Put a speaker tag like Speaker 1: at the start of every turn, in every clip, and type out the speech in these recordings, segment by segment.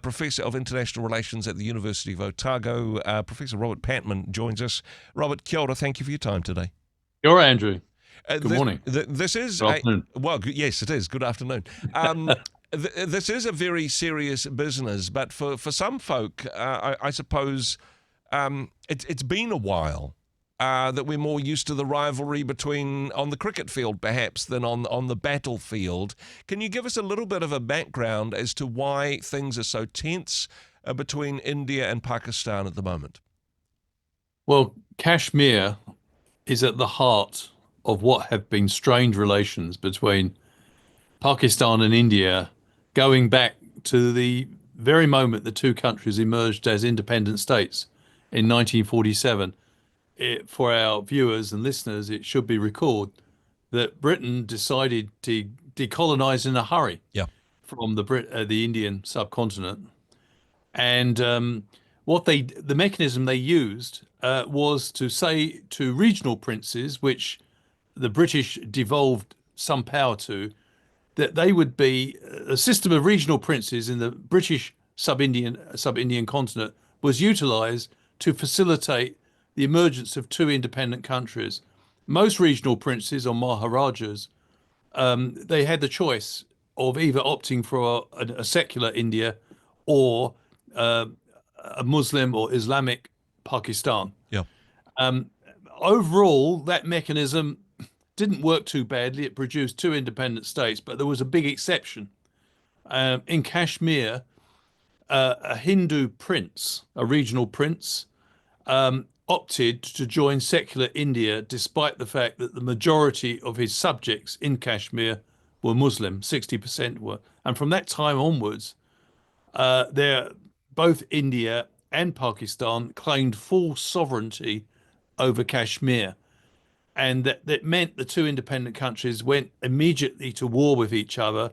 Speaker 1: Professor of International Relations at the University of Otago. Professor Robert Patman joins us. Robert, kia ora, thank you for your time today.
Speaker 2: Kia ora, Andrew. Good morning.
Speaker 1: This is
Speaker 2: Good afternoon.
Speaker 1: Yes, it is. Good afternoon. This is a very serious business, but for some folk, I suppose it's been a while that we're more used to the rivalry between on the cricket field, perhaps, than on the battlefield. Can you give us a little bit of a background as to why things are so tense between India and Pakistan at the moment?
Speaker 2: Well, Kashmir is at the heart of what have been strained relations between Pakistan and India going back to the very moment the two countries emerged as independent states in 1947. For our viewers and listeners, it should be recalled that Britain decided to decolonize in a hurry from the Indian subcontinent. And the mechanism they used was to say to regional princes, which the British devolved some power to, that they would be a system of regional princes in the British sub-Indian continent was utilized to facilitate the emergence of two independent countries. Most regional princes or Maharajas, they had the choice of either opting for a secular India or a Muslim or Islamic Pakistan.
Speaker 1: Yeah.
Speaker 2: Overall, that mechanism didn't work too badly. It produced two independent states, but there was a big exception. In Kashmir, a Hindu prince, a regional prince, opted to join secular India despite the fact that the majority of his subjects in Kashmir were Muslim, 60% were. And from that time onwards, both India and Pakistan claimed full sovereignty over Kashmir. And that meant the two independent countries went immediately to war with each other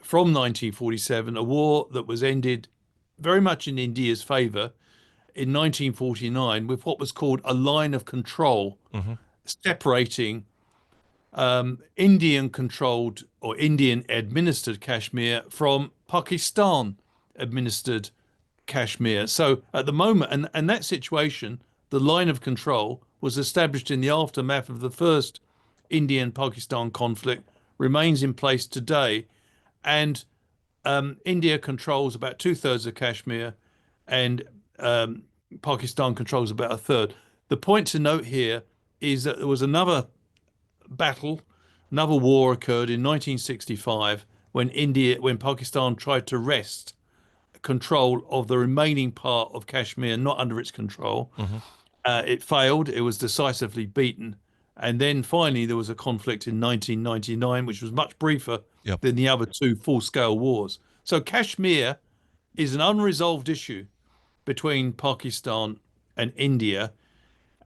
Speaker 2: from 1947, a war that was ended very much in India's favor in 1949 with what was called a line of control, separating Indian-controlled or Indian-administered Kashmir from Pakistan-administered Kashmir. So at the moment, and that situation, the line of control was established in the aftermath of the first India-Pakistan conflict, remains in place today. And India controls about 2/3 of Kashmir and Pakistan controls about 1/3. The point to note here is that there was another battle, another war occurred in 1965 when Pakistan tried to wrest control of the remaining part of Kashmir, not under its control. It failed. It was decisively beaten. And then finally, there was a conflict in 1999, which was much briefer than the other two full-scale wars. So Kashmir is an unresolved issue between Pakistan and India.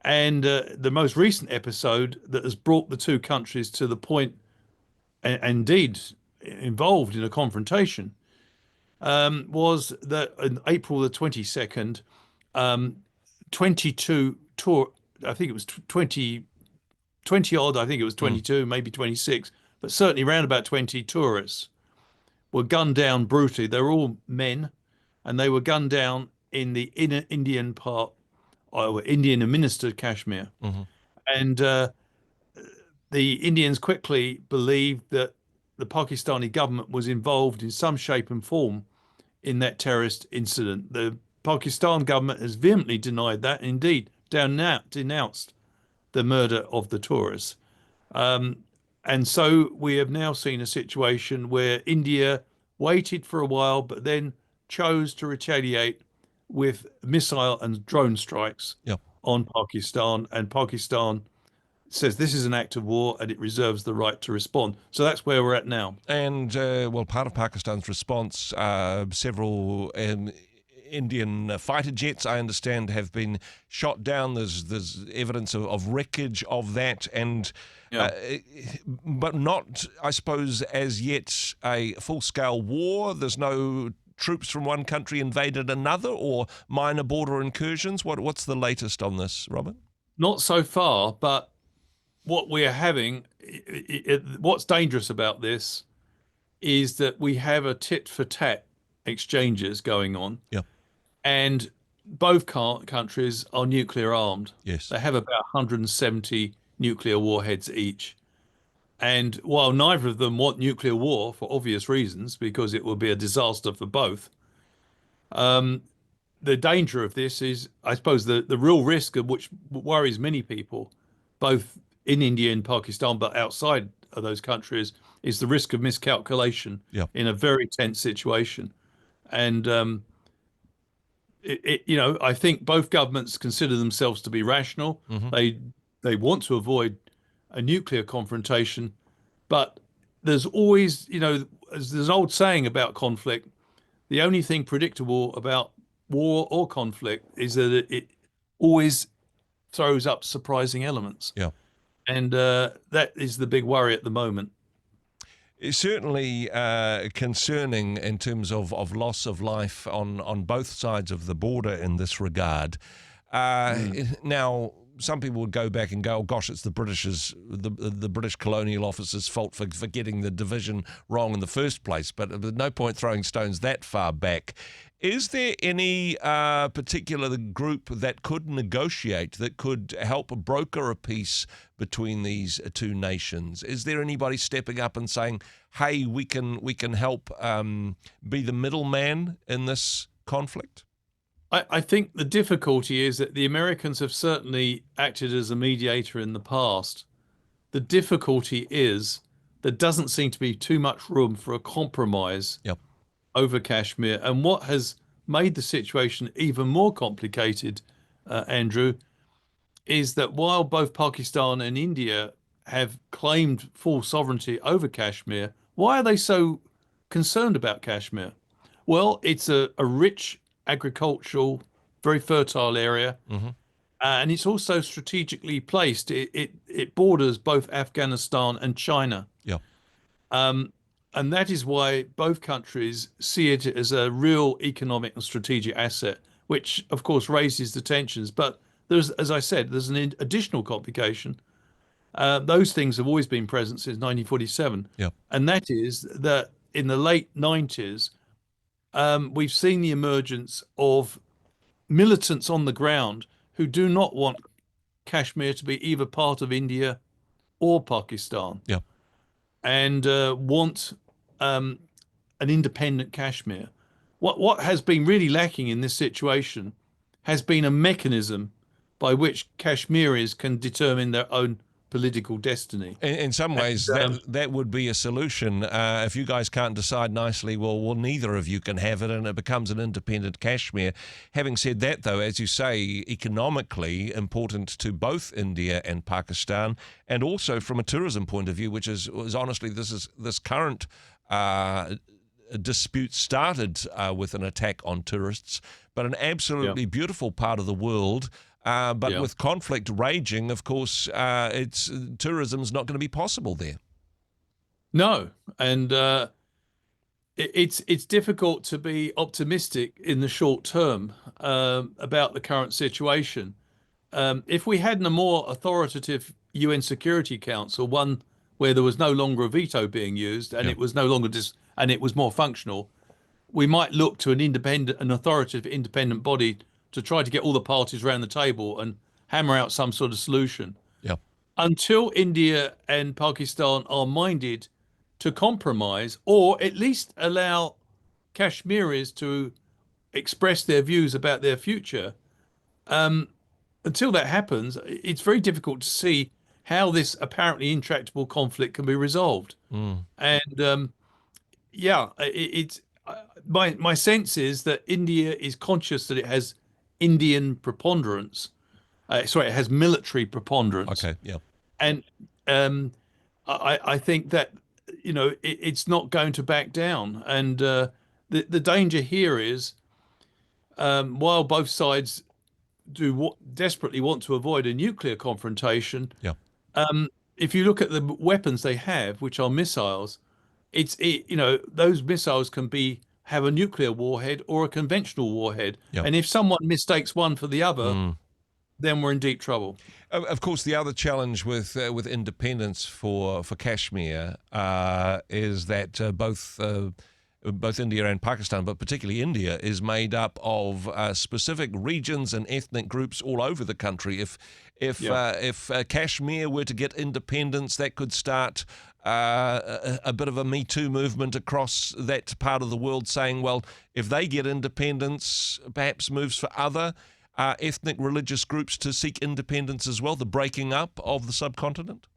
Speaker 2: And the most recent episode that has brought the two countries to the point, and indeed involved in a confrontation, was that on April the 22nd, 22 I think it was 20 odd, I think it was 22, maybe 26, but certainly around about 20 tourists were gunned down brutally. They were all men, and they were gunned down in the inner Indian part, or Indian administered Kashmir. And the Indians quickly believed that the Pakistani government was involved in some shape and form in that terrorist incident. The Pakistan government has vehemently denied that, and indeed denounced the murder of the tourists. And so we have now seen a situation where India waited for a while, but then chose to retaliate with missile and drone strikes on Pakistan. And Pakistan says this is an act of war and it reserves the right to respond. So that's where we're at now.
Speaker 1: And, part of Pakistan's response, several Indian fighter jets, I understand, have been shot down. There's evidence of wreckage of that, and but not, I suppose, as yet a full-scale war. There's no troops from one country invaded another, or minor border incursions. What's the latest on this, Robert?
Speaker 2: Not so far, but what we're having, what's dangerous about this is that we have a tit for tat exchanges going on,
Speaker 1: Yeah.
Speaker 2: and both countries are nuclear armed.
Speaker 1: Yes.
Speaker 2: They have about 170 nuclear warheads each. And while neither of them want nuclear war for obvious reasons, because it will be a disaster for both, the danger of this is, I suppose, the real risk of which worries many people, both in India and Pakistan, but outside of those countries, is the risk of miscalculation
Speaker 1: Yeah.
Speaker 2: in a very tense situation. And I think both governments consider themselves to be rational.
Speaker 1: Mm-hmm.
Speaker 2: They want to avoid a nuclear confrontation, but there's always, there's an old saying about conflict. The only thing predictable about war or conflict is that it always throws up surprising elements.
Speaker 1: Yeah.
Speaker 2: And that is the big worry at the moment.
Speaker 1: It's certainly concerning in terms of loss of life on both sides of the border in this regard. Now, some people would go back and go, "Oh gosh, it's the British colonial officers' fault for getting the division wrong in the first place." But there's no point throwing stones that far back. Is there any particular group that could negotiate, that could help broker a peace between these two nations? Is there anybody stepping up and saying, "Hey, we can help be the middleman in this conflict"?
Speaker 2: I think the difficulty is that the Americans have certainly acted as a mediator in the past. The difficulty is there doesn't seem to be too much room for a compromise
Speaker 1: Yep.
Speaker 2: over Kashmir. And what has made the situation even more complicated, Andrew, is that while both Pakistan and India have claimed full sovereignty over Kashmir, why are they so concerned about Kashmir? Well, it's a rich agricultural, very fertile area.
Speaker 1: Mm-hmm.
Speaker 2: And it's also strategically placed. It borders both Afghanistan and China.
Speaker 1: Yeah.
Speaker 2: And that is why both countries see it as a real economic and strategic asset, which of course raises the tensions. But there's, as I said, there's an additional complication. Those things have always been present since 1947.
Speaker 1: Yeah.
Speaker 2: And that is that in the late 90s, we've seen the emergence of militants on the ground who do not want Kashmir to be either part of India or Pakistan.
Speaker 1: Yeah.
Speaker 2: And want an independent Kashmir. What has been really lacking in this situation has been a mechanism by which Kashmiris can determine their own political destiny.
Speaker 1: In some ways, that would be a solution. If you guys can't decide nicely, well, neither of you can have it, and it becomes an independent Kashmir. Having said that, though, as you say, economically important to both India and Pakistan, and also from a tourism point of view, which is honestly, this current dispute started with an attack on tourists, but an absolutely beautiful part of the world. But with conflict raging, of course, tourism's not going to be possible there.
Speaker 2: No, and it's difficult to be optimistic in the short term about the current situation. If we had a more authoritative UN Security Council, one where there was no longer a veto being used and it was no longer and it was more functional, we might look to an authoritative independent body to try to get all the parties around the table and hammer out some sort of solution.
Speaker 1: Yeah.
Speaker 2: Until India and Pakistan are minded to compromise, or at least allow Kashmiris to express their views about their future, until that happens, it's very difficult to see how this apparently intractable conflict can be resolved. And it's my sense is that India is conscious that it has Indian preponderance. It has military preponderance.
Speaker 1: Okay, yeah.
Speaker 2: And I think that, it's not going to back down. And the danger here is, while both sides do desperately want to avoid a nuclear confrontation, if you look at the weapons they have, which are missiles, those missiles can have a nuclear warhead or a conventional warhead.
Speaker 1: Yep.
Speaker 2: And if someone mistakes one for the other, then we're in deep trouble.
Speaker 1: Of course, the other challenge with independence for Kashmir is that both both India and Pakistan, but particularly India, is made up of specific regions and ethnic groups all over the country. If Kashmir were to get independence, that could start a bit of a Me Too movement across that part of the world, saying, well, if they get independence, perhaps moves for other ethnic religious groups to seek independence as well, the breaking up of the subcontinent?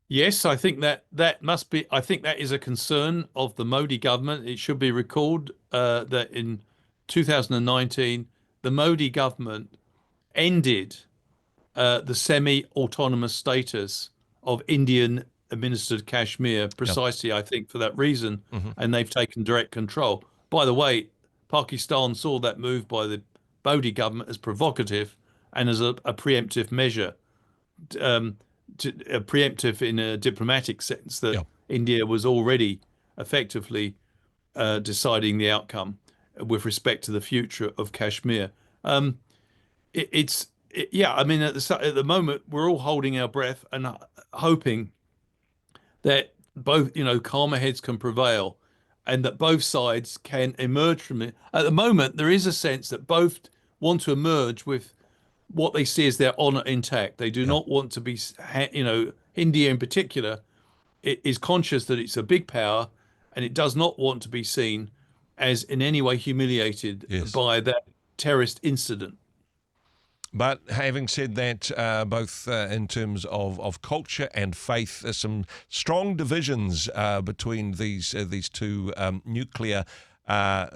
Speaker 2: Yes, I think that must be. I think that is a concern of the Modi government. It should be recalled that in 2019, the Modi government ended the semi-autonomous status of Indian-administered Kashmir, precisely, I think, for that reason, and they've taken direct control. By the way, Pakistan saw that move by the Modi government as provocative and as a preemptive measure. Preemptive in a diplomatic sense, that India was already effectively deciding the outcome with respect to the future of Kashmir. I mean, at the moment, we're all holding our breath and hoping that both, calmer heads can prevail and that both sides can emerge from it. At the moment, there is a sense that both want to emerge with what they see as their honor intact. They do not want to be, India in particular is conscious that it's a big power and it does not want to be seen as in any way humiliated by that terrorist incident.
Speaker 1: But having said that, both in terms of culture and faith, there's some strong divisions between these two nuclear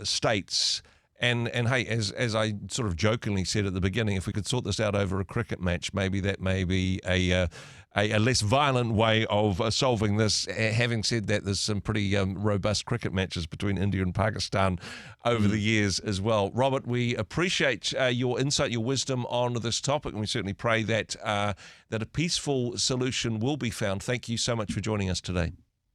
Speaker 1: states. And hey, as I sort of jokingly said at the beginning, if we could sort this out over a cricket match, maybe that may be a less violent way of solving this. Having said that, there's some pretty robust cricket matches between India and Pakistan over the years as well. Robert, we appreciate your insight, your wisdom on this topic, and we certainly pray that that a peaceful solution will be found. Thank you so much for joining us today.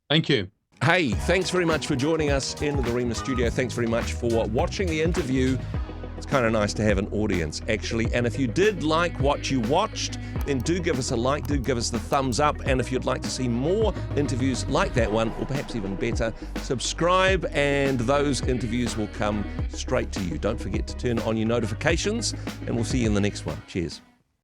Speaker 2: Thank you.
Speaker 1: Hey, thanks very much for joining us in the Rhema studio. Thanks very much for watching the interview. It's kind of nice to have an audience, actually. And if you did like what you watched, then do give us a like, do give us the thumbs up. And if you'd like to see more interviews like that one, or perhaps even better, subscribe and those interviews will come straight to you. Don't forget to turn on your notifications, and we'll see you in the next one. Cheers.